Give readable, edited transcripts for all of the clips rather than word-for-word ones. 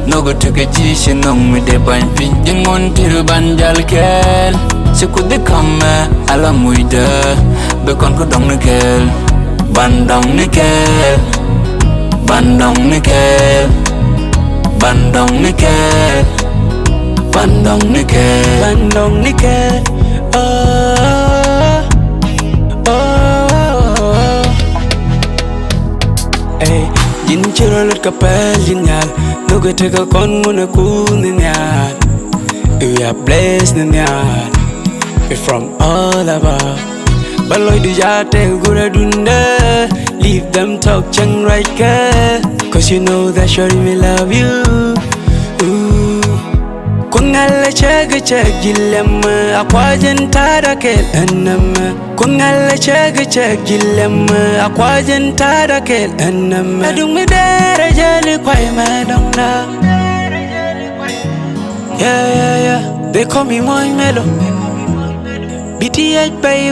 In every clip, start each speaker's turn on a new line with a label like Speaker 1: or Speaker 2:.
Speaker 1: no go take a G, she know me de bang pin, you want to banjal kel. Se could they come, ala muida, becon could dong nickel, bandong nickel, bandong nickel, bandong nickel, bandong nickel, bandong nickel, oh, oh, hey, jin chiro lut kapel jinyal, no go take a con muna kun ninyal, we are blessed ninyal. From all above, but Lloyd Jate Gura Dunda, leave them talk chang right girl, cause you know that surely me love you. Kungala chaga chag gilem, akwajan tada kel anam. Kungala chaga chag gilem, akwajan tada kel anam. Adung me dara jali kwai madonga. Yeah, they call me MuochMello. BTH baby,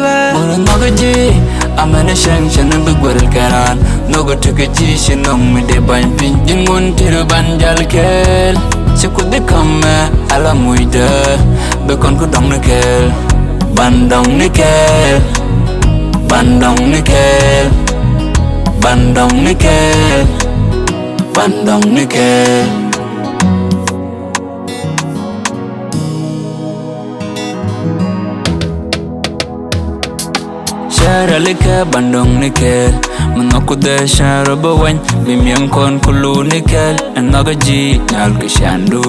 Speaker 1: I'm in a shankshan and big world caran. No go to a G, she know me de bang pin, you want to banjal kel. She could they come, ala muida, becon could dong nickel, bandong nickel, bandong nickel, bandong nickel, bandong nickel. Sharalika bandong nickel, Manokuda sharabawan, Bimian kon kulu nickel, and Nagaji, Nalkishandu.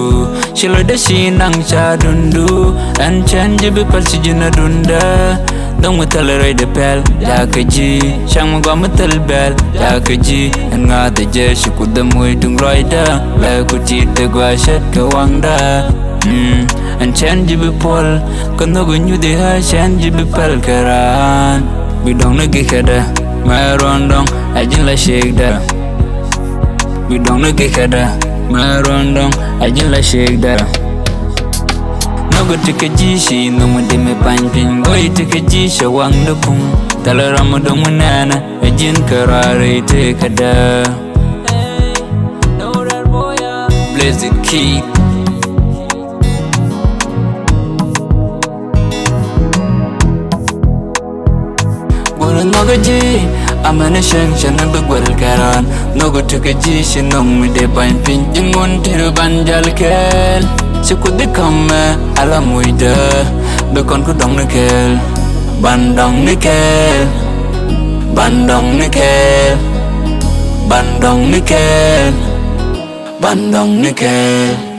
Speaker 1: Shilo de Shinang Chadundu, and Chanjibi Palsijina Dunda. Don't we tolerate the bell, Yakaji, Shamugamatal bell, Yakaji, and not the Jesh, you could the Muitung rider, Lakuti the Guashat Kawanda. And Chanjibi Paul, Konogun the Hash and Jibi Palkaran. We don't know Gikada, my rondong, I just like shake that. We don't know Gikada, my rondong, I just like shake that. No go take a G, she no one de me painting. Go take a G, she wang the pum. Tell her I'm a dominana, a gin karare take a da. Hey, NoriarBoy, blaze the key. No go G, I'm in a shankshan and big world caran. No go take a G, she know me de bang pin, you want to banjal kel. She could they come, ala muida, becon could dong nickel, bandong nickel, bandong nickel, bandong nickel, bandong nickel.